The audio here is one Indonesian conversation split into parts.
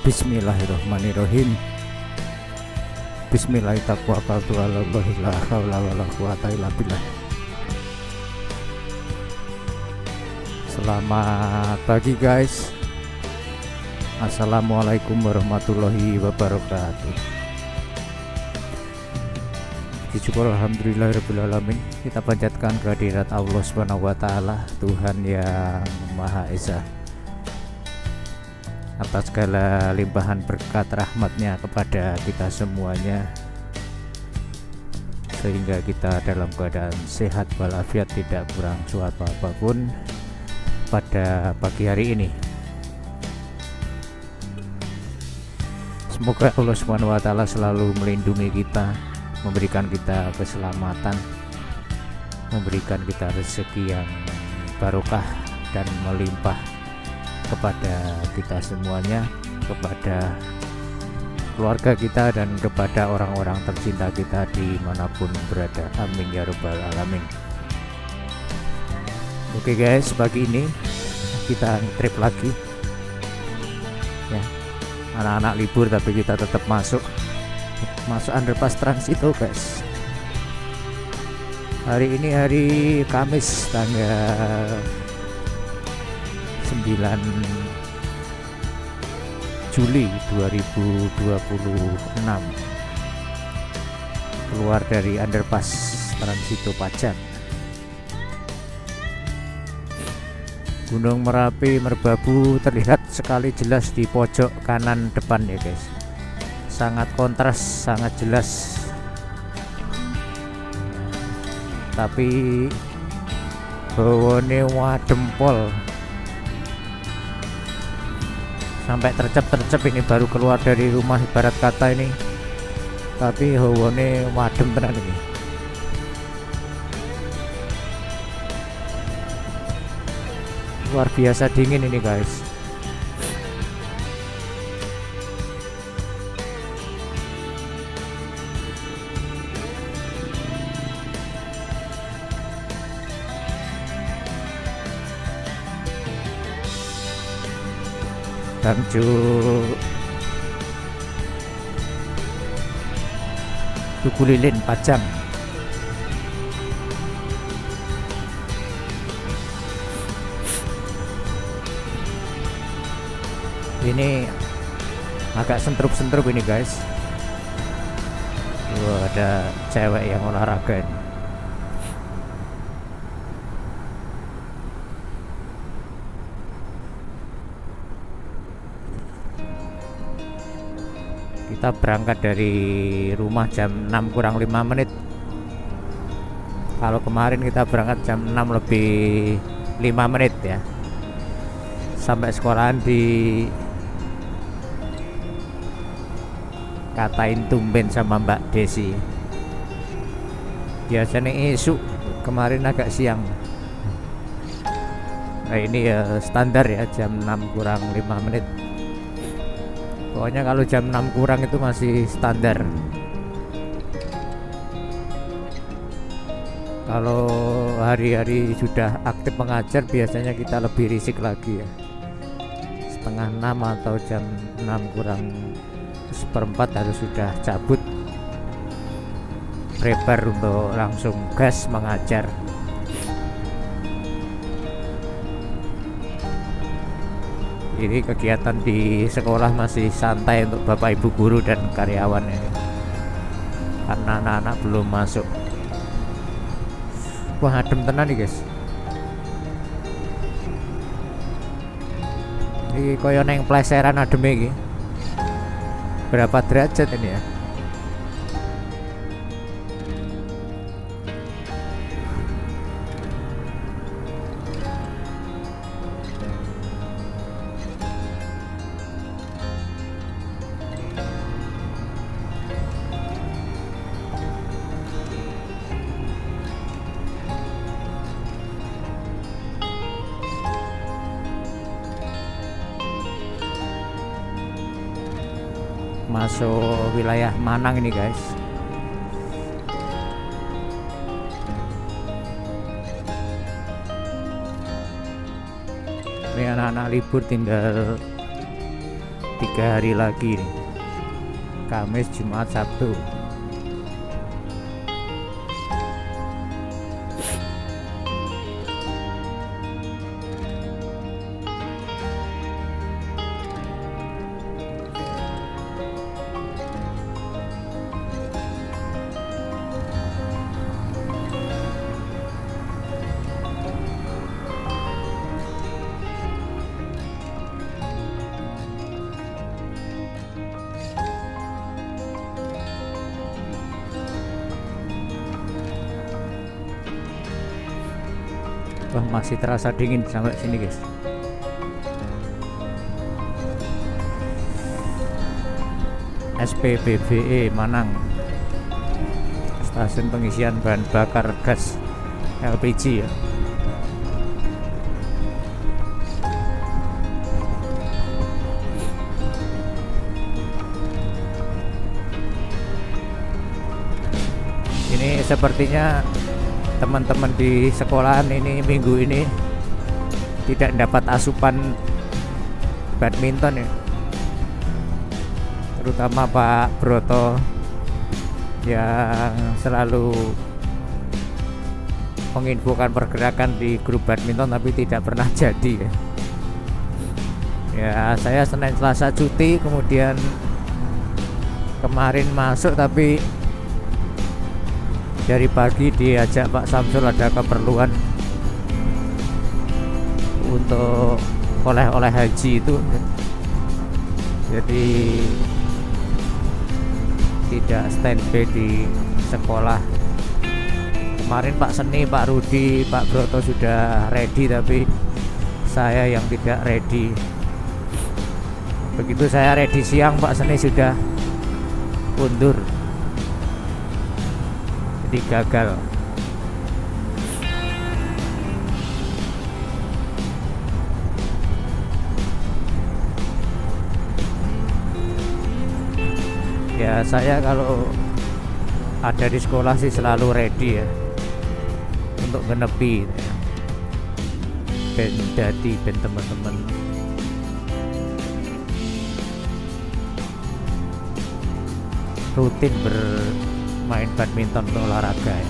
Bismillahirrahmanirrahim. Bismillahirrahmanirrahim. La haula wala quwata illa billah. Selamat pagi guys. Assalamualaikum warahmatullahi wabarakatuh. Syukur alhamdulillahirabbil alamin. Kita panjatkan kehadirat Allah Subhanahu wa taala, Tuhan yang Maha Esa, atas segala limpahan berkat rahmatnya kepada kita semuanya, sehingga kita dalam keadaan sehat walafiat, tidak kurang suatu apapun pada pagi hari ini. Semoga Allah Subhanahu wa taala selalu melindungi kita, memberikan kita keselamatan, memberikan kita rezeki yang barokah dan melimpah kepada kita semuanya, kepada keluarga kita, dan kepada orang-orang tercinta kita dimanapun berada. Amin ya rabbal alamin. Oke guys, pagi ini kita trip lagi ya. Anak-anak libur tapi kita tetap masuk underpass Transito guys. Hari ini hari Kamis tanggal 9 Juli 2026, keluar dari underpass Transito Pajang. Gunung Merapi Merbabu terlihat sekali jelas di pojok kanan depan ya guys. Sangat kontras, sangat jelas. Tapi bawane wadempol. Sampai tercep ini baru keluar dari rumah ibarat kata ini, tapi hawane wadem tenan ini. Luar biasa dingin ini guys. Tangju Tugu Lilin Pajang. Ini agak sentrup-sentrup ini guys. Ada cewek yang olahraga ini. Kita berangkat dari rumah jam 6 kurang 5 menit. Kalau kemarin kita berangkat jam 6 lebih 5 menit ya. Sampai sekolahan di katain tumben sama Mbak Desi. Biasanya esok, kemarin agak siang. Nah ini ya standar ya, jam 6 kurang 5 menit. Pokoknya kalau jam 6 kurang itu masih standar. Kalau hari-hari sudah aktif mengajar biasanya kita lebih risik lagi ya. Setengah 6 atau jam 6 kurang seperempat harus sudah cabut, prepare untuk langsung gas mengajar. Ini kegiatan di sekolah masih santai untuk bapak ibu guru dan karyawan ini, karena anak-anak belum masuk. Wah adem tenan nih guys. Ini koyo neng pleseran adem iki. Berapa derajat ini ya? Masuk wilayah Manang ini guys. Ini anak-anak libur tinggal 3 hari lagi nih, Kamis, Jumat, Sabtu. Wah, masih terasa dingin sampai sini guys. SPBBE Manang, stasiun pengisian bahan bakar gas LPG ya. Ini sepertinya teman-teman di sekolahan ini minggu ini tidak dapat asupan badminton ya, terutama Pak Broto yang selalu menginfokan pergerakan di grup badminton tapi tidak pernah jadi ya. Ya, saya Senin Selasa cuti, kemudian kemarin masuk tapi dari pagi diajak Pak Samsul ada keperluan untuk oleh-oleh haji itu, jadi tidak standby di sekolah. Kemarin Pak Seni, Pak Rudi, Pak Broto sudah ready tapi saya yang tidak ready. Begitu saya ready siang, Pak Seni sudah undur, jadi gagal. Ya, saya kalau ada di sekolah sih selalu ready ya untuk ngenepi ya. Ben dadi ben teman-teman rutin bermain badminton untuk olahraga ya.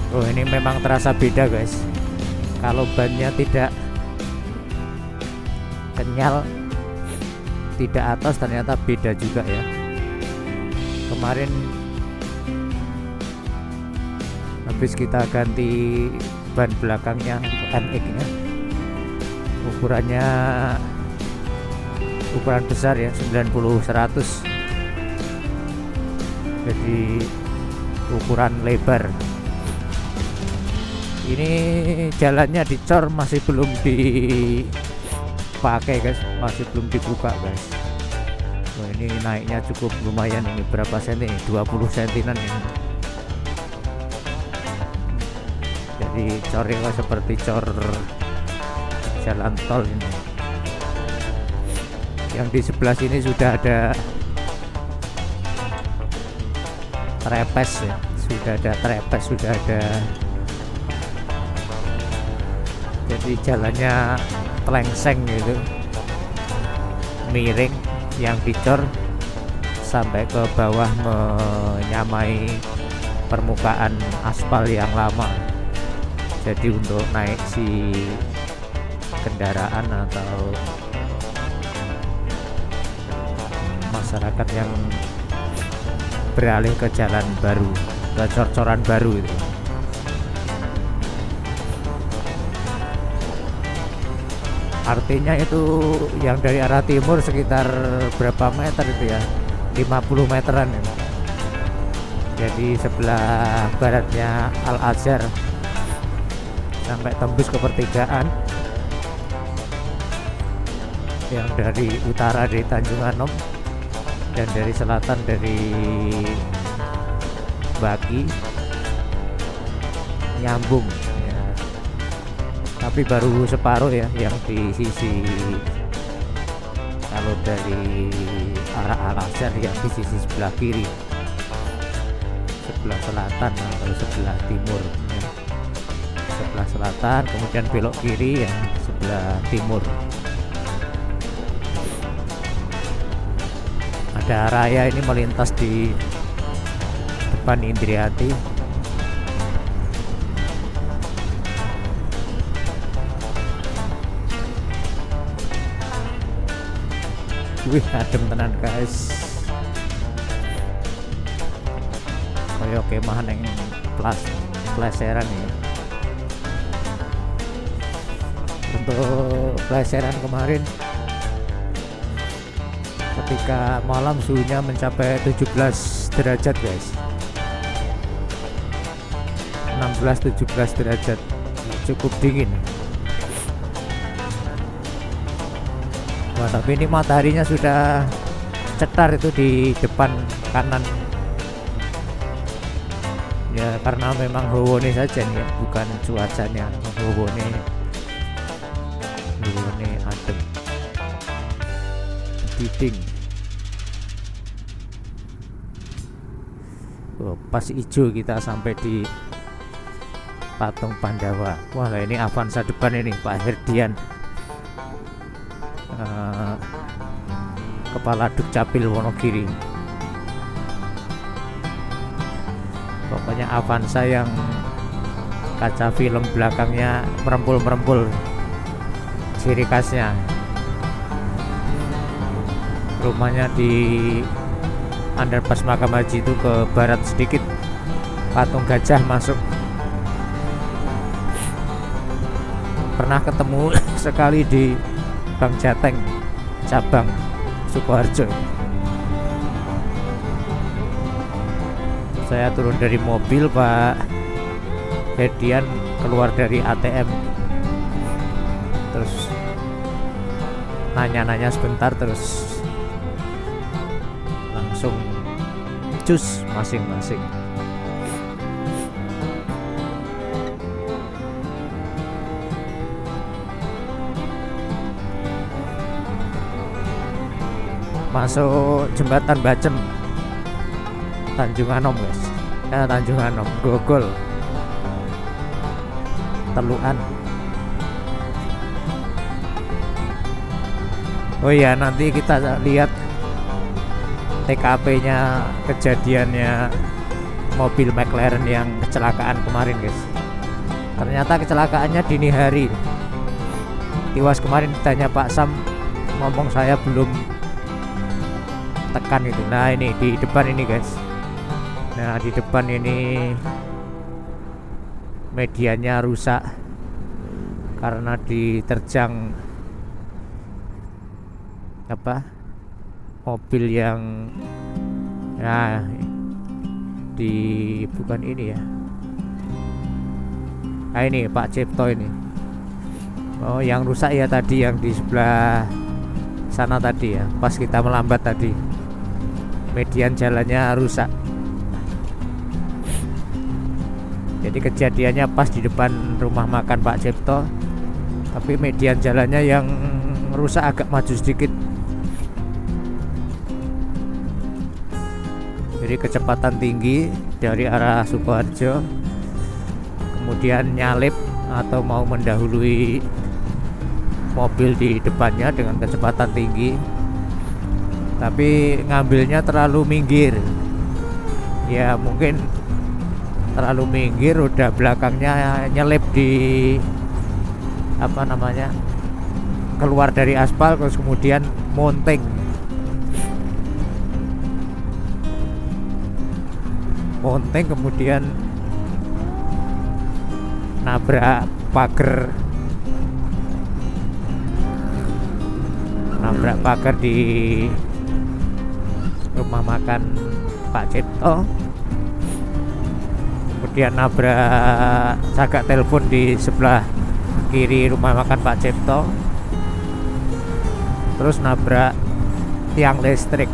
Oh, ini memang terasa beda guys. Kalau bannya tidak kenyal, tidak atas, ternyata beda juga ya. Kemarin habis kita ganti ban belakangnya NX nya, ukuran besar ya, 90/100, jadi ukuran lebar. Ini jalannya dicor, masih belum dipakai guys, masih belum dibuka guys. Wah, ini naiknya cukup lumayan, ini berapa senti, 20 sentinan ini. Jadi cornya seperti cor jalan tol ini. Yang di sebelah sini sudah ada trepes ya, sudah ada trepes, sudah ada, jadi jalannya telengseng gitu, miring. Yang dicor sampai ke bawah menyamai permukaan aspal yang lama. Jadi untuk naik si kendaraan atau masyarakat yang beralih ke jalan baru, ke cor-coran baru itu. Artinya itu yang dari arah timur sekitar berapa meter itu ya, 50 meteran ya. Jadi sebelah baratnya Al Azhar sampai tembus ke pertigaan. Yang dari utara dari Tanjung Anom, dan dari selatan dari Baki nyambung ya. tapi baru separuh ya, yang di sisi kalau dari arah Al-Azhar yang di sisi sebelah kiri, sebelah selatan atau sebelah timur ya. Sebelah selatan, kemudian belok kiri yang sebelah timur. Ada raya ini melintas di depan Indriati. Wih, adem tenan guys. Koyo kemah neng pleseran ya. Untuk pleseran kemarin ketika malam suhunya mencapai 17 derajat guys, 16-17 derajat, cukup dingin. Wah, tapi ini mataharinya sudah cetar itu di depan kanan ya, karena memang hawone saja nih ya, bukan cuacanya. Hawone adem, biding. Oh, pas hijau kita sampai di patung Pandawa. Wah, ini Avanza depan ini Pak Herdian, Kepala Dukcapil Wonogiri. Pokoknya Avanza yang kaca film belakangnya merempul-merempul, ciri khasnya. Rumahnya di underpass Makam Haji itu ke barat sedikit, patung gajah masuk. Pernah ketemu sekali di Bank Jateng cabang Sukoharjo. Saya turun dari mobil, Pak Herdian keluar dari ATM, terus nanya-nanya sebentar, terus langsung cus masing-masing. Masuk jembatan Bacem, Tanjung Anom guys, Tanjung Anom, Gogol, Teluan. Oh iya, nanti kita lihat TKP-nya kejadiannya mobil McLaren yang kecelakaan kemarin guys. Ternyata kecelakaannya dini hari. Tiwas kemarin ditanya Pak Sam, ngomong saya belum tekan itu. Nah, ini di depan ini guys. Nah, di depan ini medianya rusak karena diterjang mobil yang bukan ini ya. Nah, ini Pak Cipto ini. Oh, yang rusak ya tadi yang di sebelah sana tadi ya, pas kita melambat tadi, median jalannya rusak. Jadi kejadiannya pas di depan rumah makan Pak Cipto, tapi median jalannya yang rusak agak maju sedikit. Jadi kecepatan tinggi dari arah Sukoharjo, kemudian nyalip atau mau mendahului mobil di depannya dengan kecepatan tinggi, tapi ngambilnya terlalu minggir. Ya mungkin terlalu minggir, udah belakangnya nyelip di keluar dari aspal, terus kemudian mounting kemudian nabrak pagar di rumah makan Pak Cipto, kemudian nabrak cagak telepon di sebelah kiri rumah makan Pak Cipto, terus nabrak tiang listrik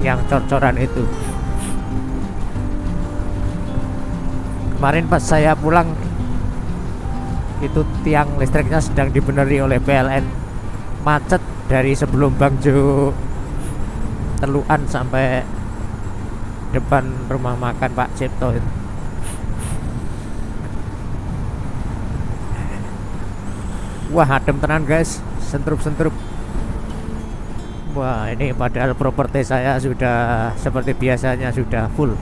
yang cor-coran itu. Kemarin pas saya pulang itu tiang listriknya sedang dibenerin oleh PLN. Macet dari sebelum Bangjo Teluan sampai depan rumah makan Pak Cipto itu. Wah, adem tenan guys, sentrup-sentrup. Wah, ini padahal properti saya sudah seperti biasanya sudah full,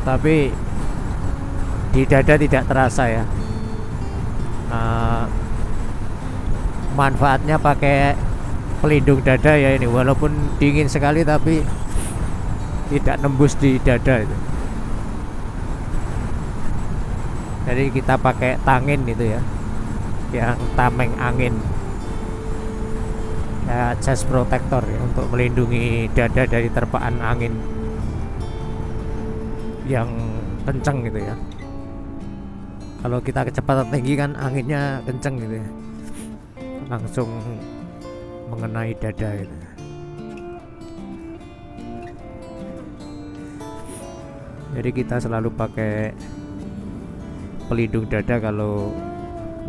tapi di dada tidak terasa ya. Manfaatnya pakai pelindung dada ya ini, walaupun dingin sekali tapi tidak nembus di dada itu. Jadi kita pakai tangin itu ya, yang tameng angin ya, chest protector ya, untuk melindungi dada dari terpaan angin yang kenceng gitu ya. Kalau kita kecepatan tinggi kan anginnya kenceng gitu ya, langsung mengenai dada gitu. Jadi kita selalu pakai pelindung dada kalau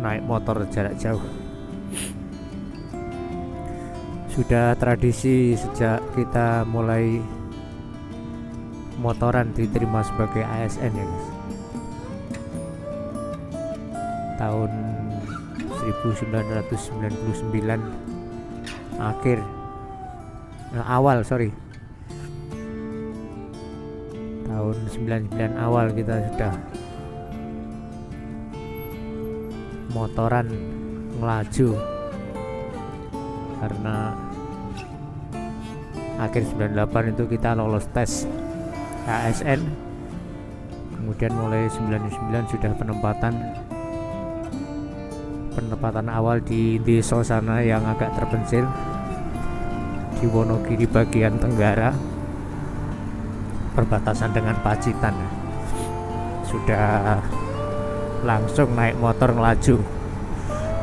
naik motor jarak jauh. Sudah tradisi sejak kita mulai motoran diterima sebagai ASN ya guys. Tahun 1999 akhir, tahun 99 awal kita sudah motoran ngelaju, karena akhir 98 itu kita lolos tes ASN, kemudian mulai 99 sudah penempatan awal di desa sana yang agak terpencil di Wonogiri bagian tenggara, perbatasan dengan Pacitan. Sudah langsung naik motor ngelaju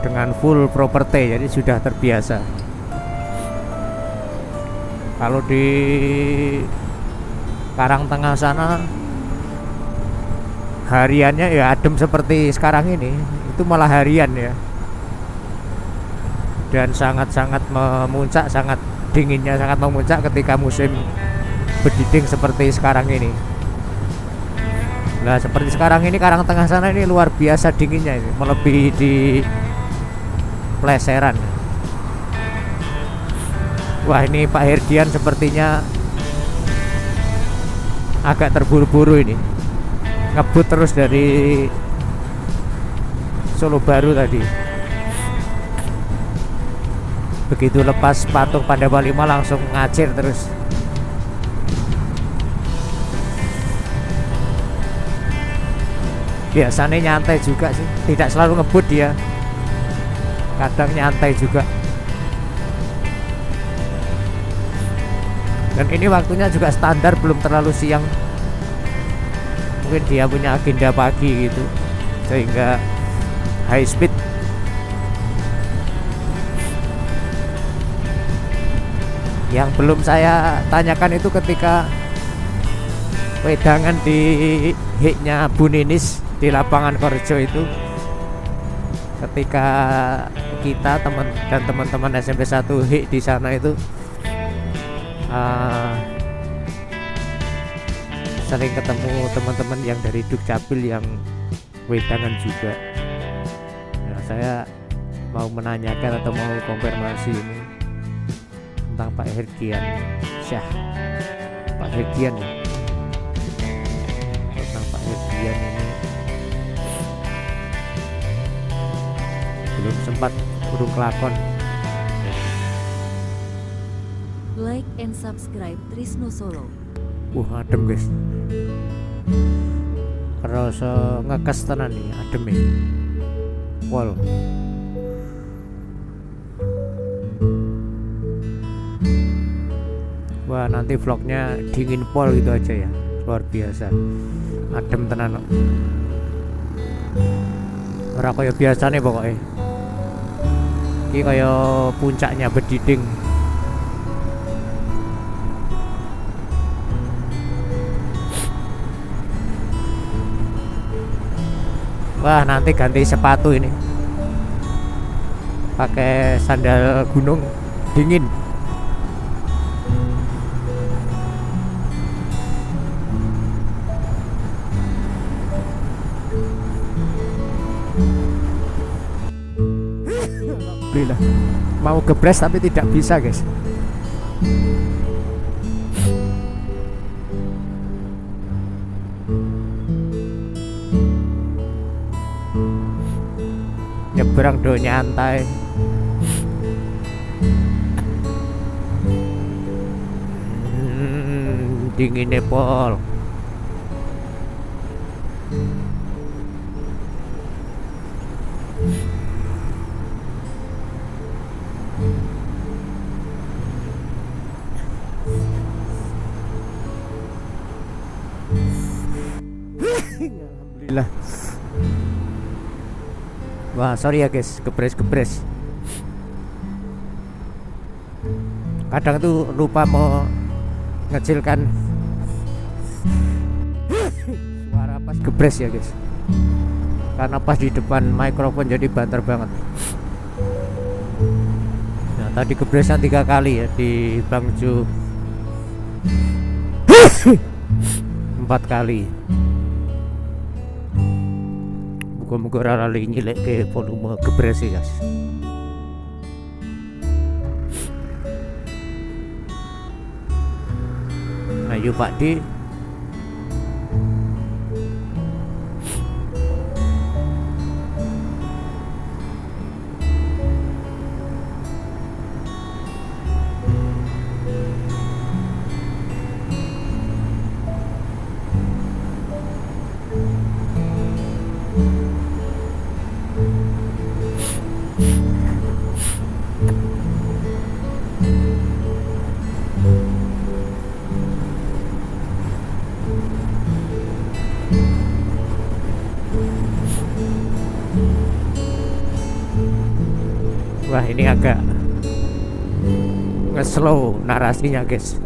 dengan full properti, jadi sudah terbiasa. Kalau di Karangtengah sana hariannya ya adem seperti sekarang ini, itu malah harian ya, dan sangat-sangat memuncak, sangat dinginnya sangat memuncak ketika musim berdiding seperti sekarang ini. Nah, seperti sekarang ini Karangtengah sana ini luar biasa dinginnya, ini melebihi di Pleseran. Wah, ini Pak Herdian sepertinya agak terburu-buru ini, ngebut terus dari Solo Baru tadi. Begitu lepas patung Pandawa 5 langsung ngacir terus. Biasanya nyantai juga sih, tidak selalu ngebut dia, kadang nyantai juga. Dan ini waktunya juga standar, belum terlalu siang, mungkin dia punya agenda pagi gitu, sehingga high speed. Yang belum saya tanyakan itu ketika wedangan di hiknya Bu Ninis di lapangan Korjo itu, ketika kita teman-teman SMP 1 HIK di sana itu sering ketemu teman-teman yang dari Dukcapil yang wedangan juga. Nah, saya mau menanyakan atau mau konfirmasi ini tentang Pak Herdian Syah, Pak Herdian ya, tentang Pak Herdian ini belum sempat burung kelakon. Like and subscribe Trisno Solo. Adem guys, kerasa ngekes tenan nih, adem ya. Wow. Wah, nanti vlognya dingin pol gitu aja ya, luar biasa, adem tenan. Ora kaya biasane pokoknya. Iki kaya puncaknya Bediding. Wah, nanti ganti sepatu ini, pakai sandal gunung, dingin. Alhamdulillah, mau gebres tapi tidak bisa guys. Nyebrang do nyantai. Dinginnya pol. Alhamdulillah. Wah, sorry ya guys, gebres. Kadang tuh lupa mau ngecilkan suara pas gebres ya guys, karena pas di depan mikrofon jadi banter banget. Nah, tadi gebresan 3 kali ya di Bangjo. 4 kali. Muga-muga ora lali nyileke volume gebres ya guys. Ayo Pak D. Wah, ini agak nge-slow narasinya guys,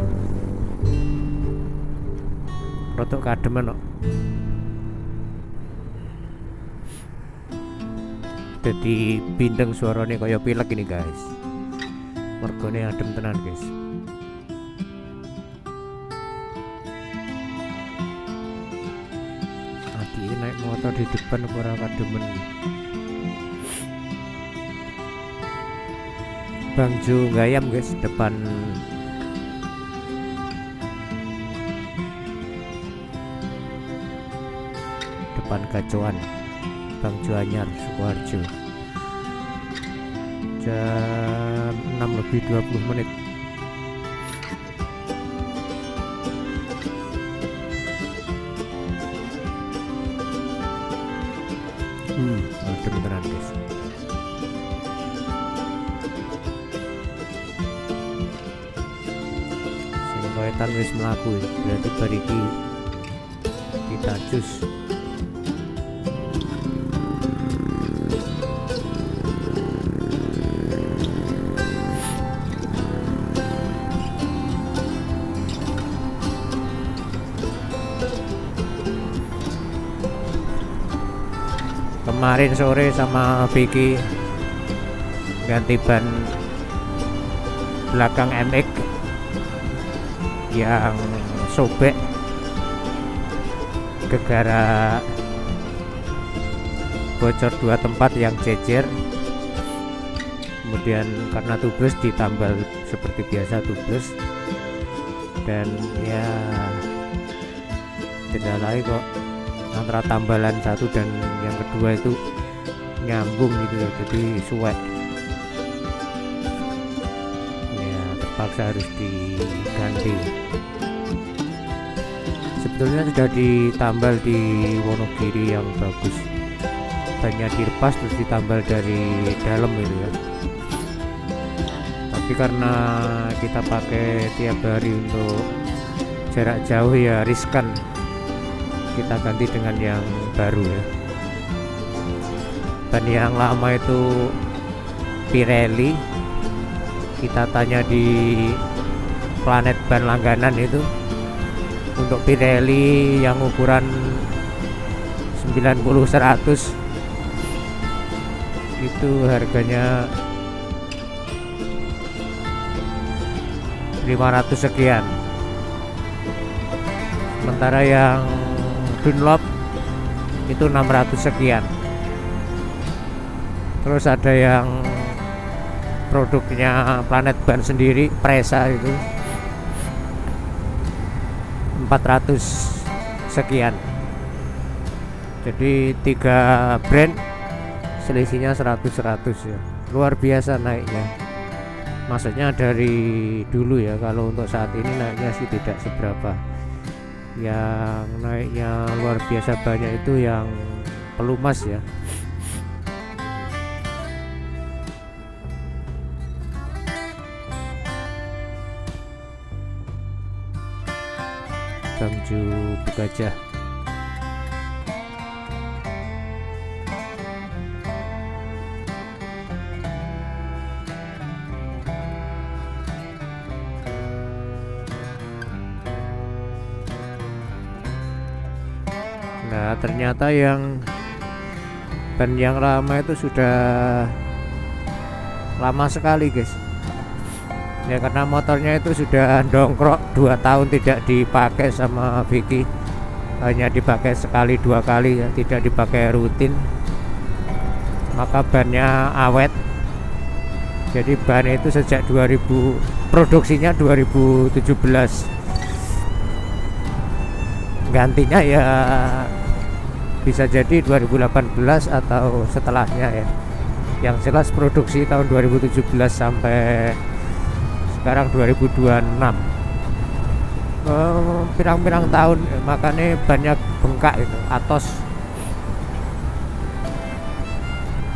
rotok kademen kok. Jadi bindeng suaranya kaya pilek ini guys, mergone adem tenan guys. Adi naik motor di depan ora kademen. Bangjo Gayam guys, depan Gacoan, Bangjo Anyar, Sukoharjo. Jam 6:20. Adem beneran guys. Kaitan wis mlaku berarti bariki kita jus. Kemarin sore sama Vicky ganti ban belakang MX yang sobek gara-gara bocor 2 tempat yang jejer. Kemudian karena tubles ditambal seperti biasa tubles, dan ya tidak lain kok antara tambalan satu dan yang kedua itu nyambung gitu ya, jadi suwek ya, terpaksa harus diganti. Sebetulnya sudah ditambal di Wonogiri yang bagus, banyak dilepas terus ditambal dari dalam gitu ya, tapi karena kita pakai tiap hari untuk jarak jauh ya riskan, kita ganti dengan yang baru ya. Ban yang lama itu Pirelli, kita tanya di Planet Ban langganan itu, untuk Pirelli yang ukuran 90-100 itu harganya 500 sekian. Sementara yang Dunlop itu 600 sekian. Terus ada yang produknya Planet Ban sendiri, Presa itu 400 sekian. Jadi 3 brand selisihnya 100-100 ya. Luar biasa naiknya. Maksudnya dari dulu ya, kalau untuk saat ini naiknya sih tidak seberapa. Yang naiknya luar biasa banyak itu yang pelumas ya. Bangju Gajah. Nah, ternyata yang ban yang lama itu sudah lama sekali guys ya, karena motornya itu sudah dongkrok 2 tahun tidak dipakai sama Vicky, hanya dipakai sekali 2 kali ya, tidak dipakai rutin, maka bannya awet. Jadi ban itu sejak 2000 produksinya 2017, gantinya ya bisa jadi 2018 atau setelahnya ya. Yang jelas produksi tahun 2017 sampai sekarang 2026, pirang-pirang tahun, makanya banyak bengkak itu atos,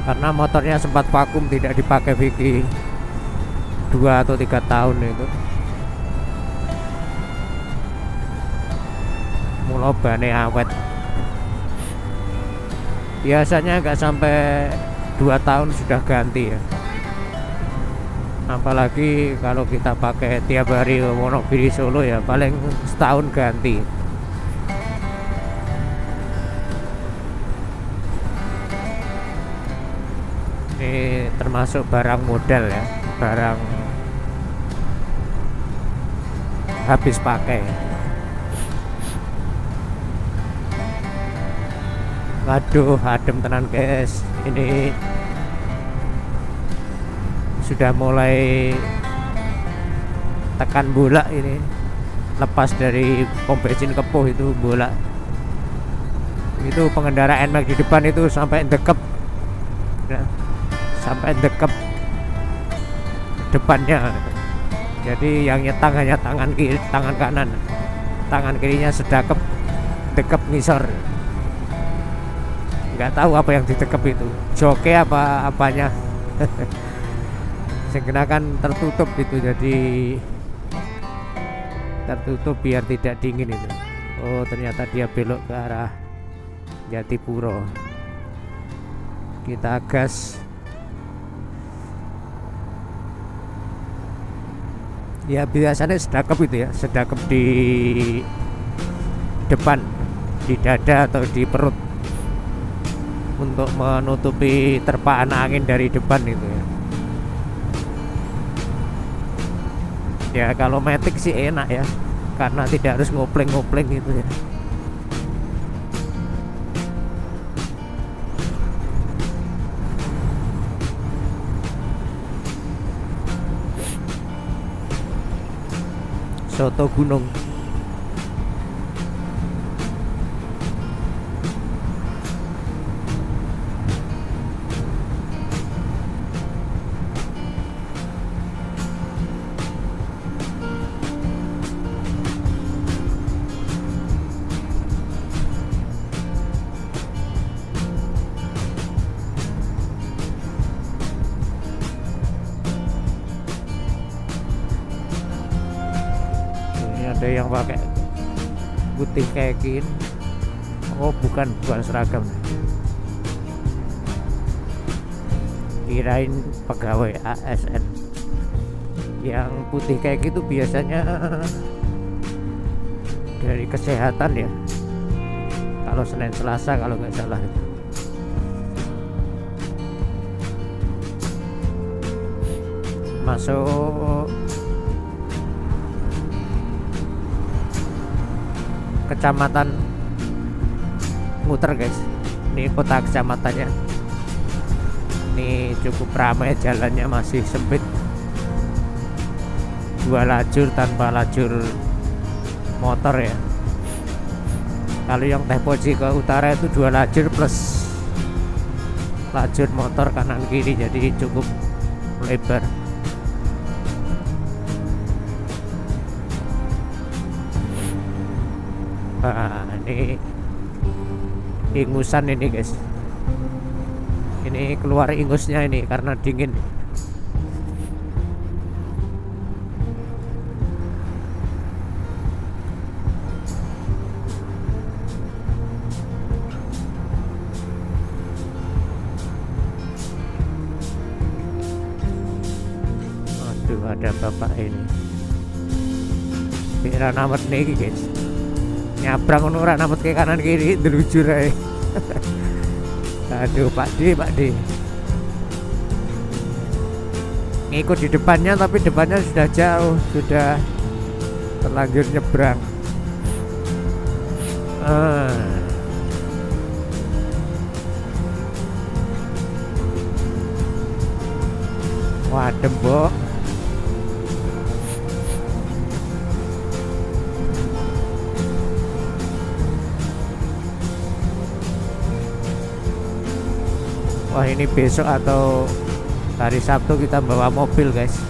karena motornya sempat vakum tidak dipakai Vicky 2 atau 3 tahun itu. Mulai bane awet, biasanya nggak sampai 2 tahun sudah ganti ya, apalagi kalau kita pakai tiap hari Wonogiri Solo ya paling setahun ganti. Ini termasuk barang modal ya, barang habis pakai. Waduh, adem tenan guys. Ini sudah mulai tekan bola ini, lepas dari pom bensin Kepuh itu bola. Itu pengendara NMAX di depan itu sampai dekep ya, sampai dekep depannya. Jadi yang nyetang hanya tangan kiri, tangan kanan, tangan kirinya sedekep dekep ngisor. Nggak tahu apa yang didekep itu, joke apa apanya. Segera kan tertutup itu, jadi tertutup biar tidak dingin itu. Oh, ternyata dia belok ke arah Jatipuro. Kita gas. Ya biasanya sedekep itu ya, sedekep di depan, di dada atau di perut, untuk menutupi terpaan angin dari depan itu ya. Ya kalau matic sih enak ya, karena tidak harus ngopleng-ngopleng gitu ya. Soto gunung. Ada yang pakai putih kayak gini. Oh bukan seragam, kirain pegawai ASN. Yang putih kayak gitu biasanya dari kesehatan ya, kalau Senin Selasa kalau nggak salah. masuk kecamatan Muter guys. Ini kota kecamatannya. Ini cukup ramai, jalannya masih sempit, 2 lajur tanpa lajur motor ya. Kalau yang Tepoji ke utara itu 2 lajur plus lajur motor kanan kiri, jadi cukup lebar. Nah, ini ingusan ini guys. Ini keluar ingusnya ini karena dingin. Aduh, ada bapak ini. Kira namet nih guys. Nyabrang ora namet ke kanan kiri delujur ae. Aduh, Pak D. Ngikut di depannya, tapi depannya sudah jauh, sudah terlanjur nyebrang. Wah, dembok. Wah, ini besok atau hari Sabtu kita bawa mobil guys.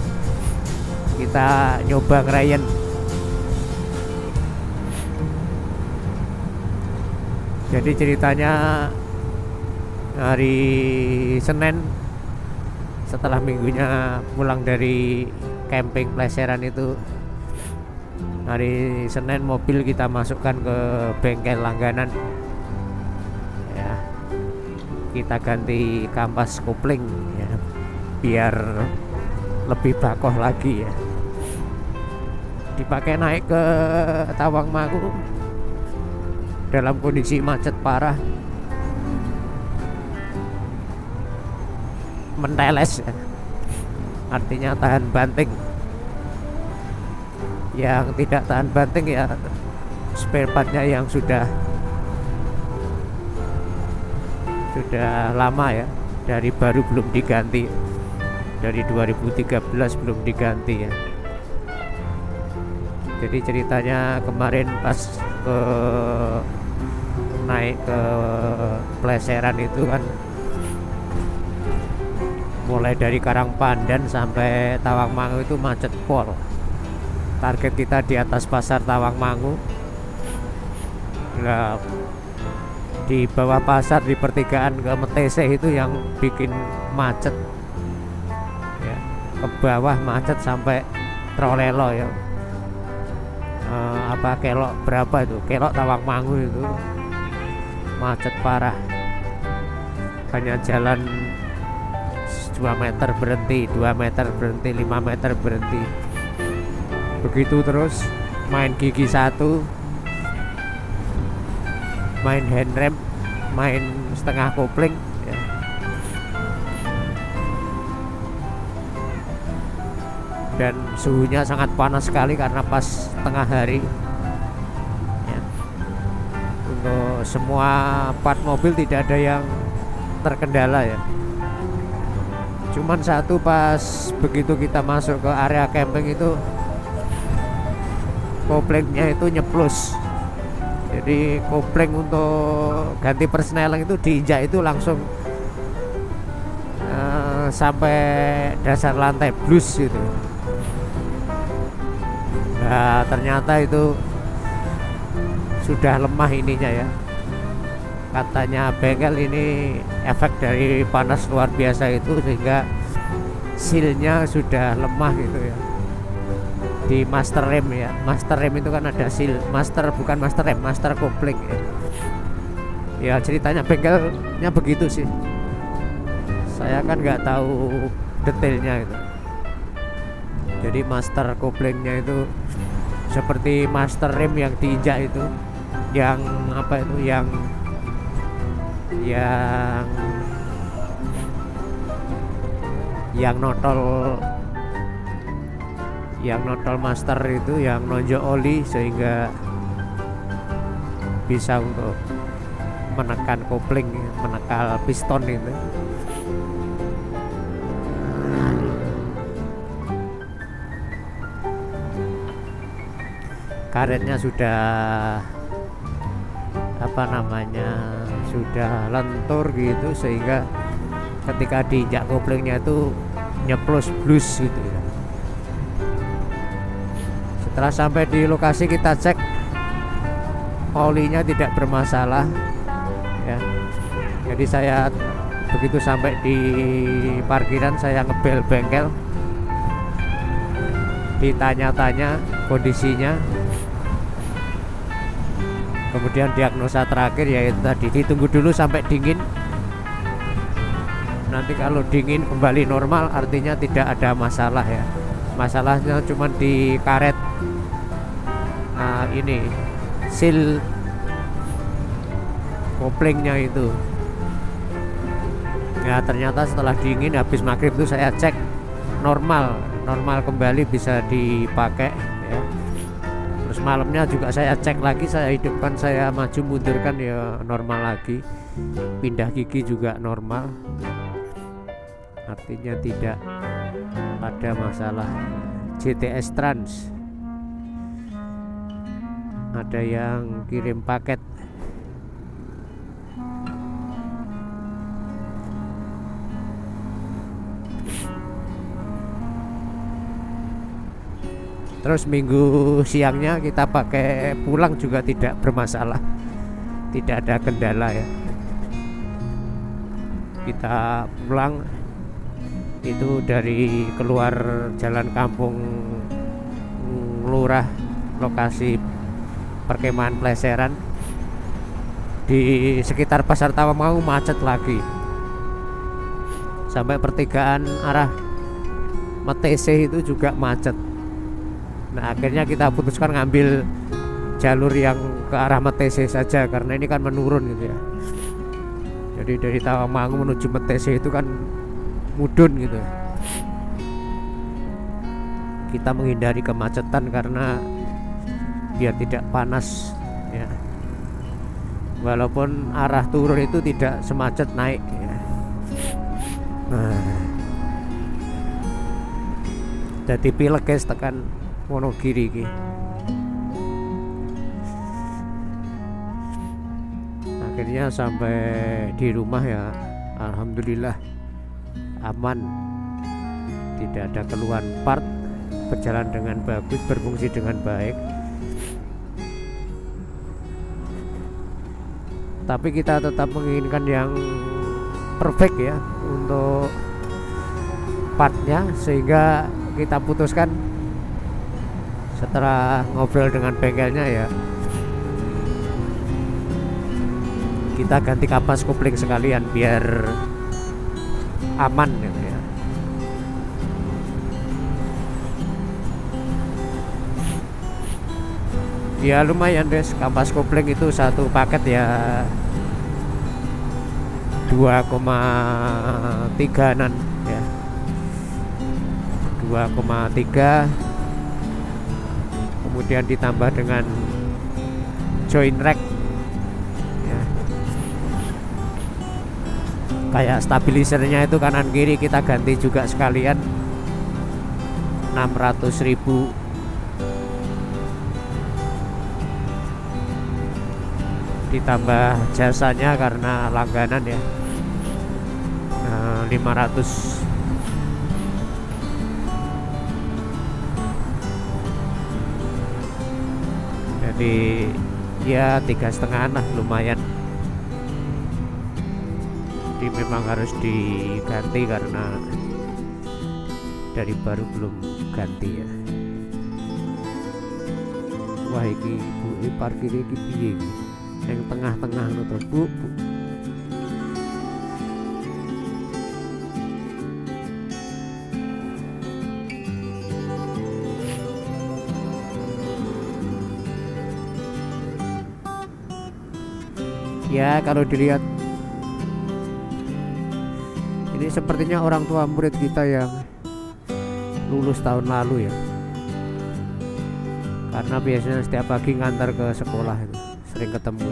Kita nyoba ngerayen. Jadi ceritanya hari Senin setelah minggunya pulang dari camping Pleseran itu, hari Senin mobil kita masukkan ke bengkel langganan. Kita ganti kampas kopling ya, biar lebih bakoh lagi ya. Dipakai naik ke Tawangmangu dalam kondisi macet parah, menteles ya. Artinya tahan banting. Yang tidak tahan banting ya spare partnya yang sudah lama ya, dari baru belum diganti, dari 2013 belum diganti ya. Jadi ceritanya kemarin pas naik ke Pleseran itu kan, mulai dari Karangpandan sampai Tawangmangu itu macet pol. Target kita di atas pasar Tawangmangu. Nah, di bawah pasar di pertigaan ke Metese itu yang bikin macet ya, ke bawah macet sampai Trolelo ya. Kelok berapa itu, Kelok Tawangmangu itu macet parah. Hanya jalan 2 meter berhenti, 2 meter berhenti, 5 meter berhenti, begitu terus. Main gigi 1, main handrem, main setengah kopling ya. Dan suhunya sangat panas sekali karena pas tengah hari ya. Untuk semua part mobil tidak ada yang terkendala ya. Cuman satu, pas begitu kita masuk ke area camping itu koplingnya itu nyeplos. Jadi kopling untuk ganti persneling itu diinjak itu langsung sampai dasar lantai blus gitu. Nah, ternyata itu sudah lemah ininya ya. Katanya bengkel ini efek dari panas luar biasa itu, sehingga sealnya sudah lemah gitu ya. Di master rem ya, master rem itu kan ada seal, master bukan master rem, master kopling ya. Ya ceritanya bengkelnya begitu sih. Saya kan nggak tahu detailnya itu. Jadi master koplingnya itu seperti master rem yang diinjak itu, yang apa itu, yang notol yang nodol master itu yang nonjok oli sehingga bisa untuk menekan kopling, menekan piston itu. Karetnya sudah sudah lentur gitu sehingga ketika diinjak koplingnya itu nyeplos blus gitu ya. Setelah sampai di lokasi kita cek olinya tidak bermasalah ya. Jadi saya begitu sampai di parkiran saya ngebel bengkel, ditanya-tanya kondisinya, kemudian diagnosa terakhir yaitu tadi ditunggu dulu sampai dingin. Nanti kalau dingin kembali normal artinya tidak ada masalah ya. Masalahnya cuma di karet ini seal koplingnya itu ya. Ternyata setelah dingin habis maghrib itu saya cek normal kembali, bisa dipakai ya. Terus malamnya juga saya cek lagi, saya hidupkan, saya maju mundurkan ya normal lagi. Pindah gigi juga normal, artinya tidak ada masalah. JTS Trans ada yang kirim paket. Terus minggu siangnya kita pakai pulang juga tidak bermasalah, tidak ada kendala ya. Kita pulang itu dari keluar jalan kampung lurah lokasi perkemahan Pleseran, di sekitar Pasar Tawangmangu macet lagi sampai pertigaan arah Metese itu juga macet. Nah akhirnya kita putuskan ngambil jalur yang ke arah Metese saja karena ini kan menurun gitu ya. Jadi dari Tawangmangu menuju Metese itu kan mudun gitu. Kita menghindari kemacetan karena biar tidak panas ya. Walaupun arah turun itu tidak semacet naik ya. Jadi pilek guys tekan Wonogiri iki. Akhirnya sampai di rumah ya, alhamdulillah aman, tidak ada keluhan part, berjalan dengan bagus, berfungsi dengan baik. Tapi kita tetap menginginkan yang perfect ya untuk partnya, sehingga kita putuskan setelah ngobrol dengan bengkelnya ya, kita ganti kapas kopling sekalian biar aman gitu ya. Ya lumayan guys, kapas kopling itu satu paket ya 2,3an ya, 2,3, kemudian ditambah dengan joint rack ya. Kayak stabilisernya itu kanan kiri kita ganti juga sekalian 600.000. Ditambah jasanya karena langganan ya, 500. Jadi ya 3,5 lah, lumayan. Jadi memang harus diganti karena dari baru belum ganti ya. Wah iki Bu, ini parkir iki piye iki? Yang tengah-tengah itu Bu. Ya kalau dilihat ini sepertinya orang tua murid kita yang lulus tahun lalu ya. karena biasanya setiap pagi ngantar ke sekolah itu sering ketemu.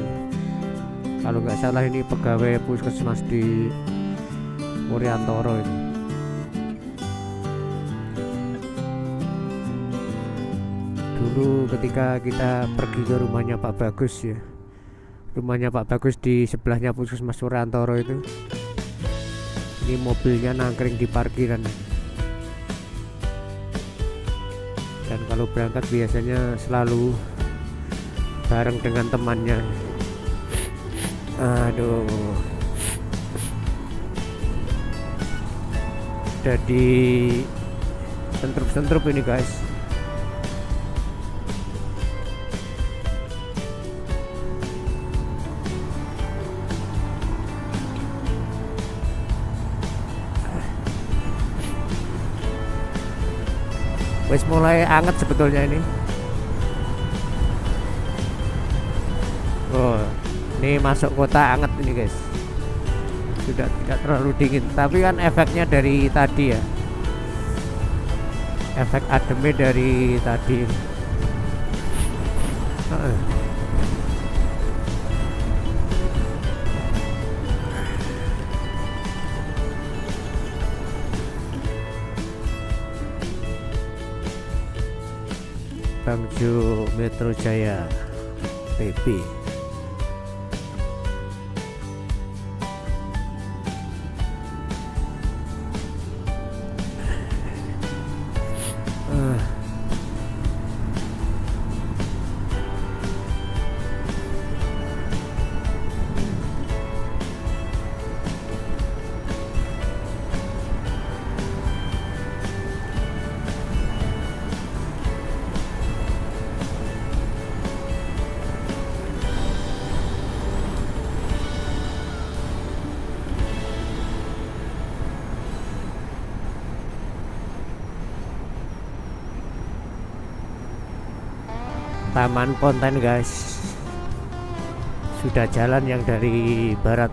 Kalau nggak salah ini pegawai puskesmas di Wuryantoro itu. Dulu ketika kita pergi ke rumahnya Pak Bagus ya, rumahnya Pak Bagus di sebelahnya puskesmas Wuryantoro itu, ini mobilnya nangkring di parkiran. Dan kalau berangkat biasanya selalu bareng dengan temannya. Aduh, jadi sentrup-sentrup ini guys. Wes mulai anget sebetulnya ini. Oh, ini masuk kota anget ini guys. Sudah tidak terlalu dingin, tapi kan efeknya dari tadi ya. Efek ademnya dari tadi. Bangjo Metro Jaya PP. Taman Ponten guys, sudah jalan yang dari barat.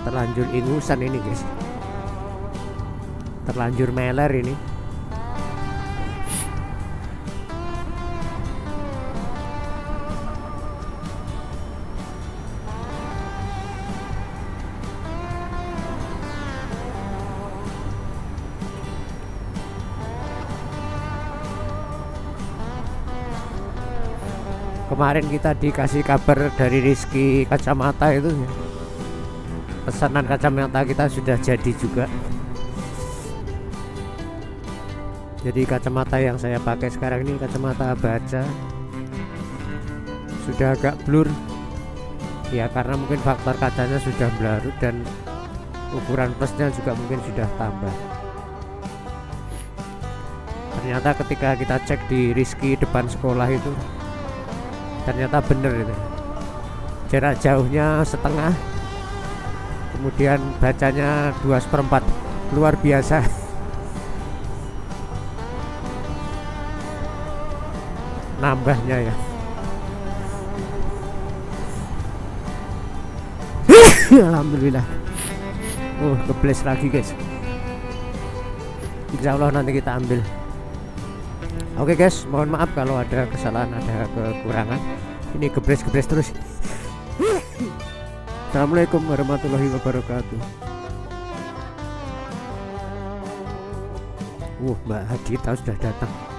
Terlanjur ingusan ini guys, terlanjur meler ini. Kemarin kita dikasih kabar dari Rizky kacamata itu ya. Pesanan kacamata kita sudah jadi juga. Jadi kacamata yang saya pakai sekarang ini kacamata baca, sudah agak blur ya, karena mungkin faktor kacanya sudah berlarut dan ukuran plusnya juga mungkin sudah tambah. Ternyata ketika kita cek di Rizky depan sekolah itu, ternyata bener itu, jarak jauhnya setengah, kemudian bacanya 2/4, luar biasa. Nambahnya ya. Alhamdulillah. Kebles lagi guys. Insya Allah nanti kita ambil. Oke guys, mohon maaf kalau ada kesalahan, ada kekurangan. Ini gebles terus. Assalamualaikum warahmatullahi wabarakatuh. Mbak Hadita sudah datang.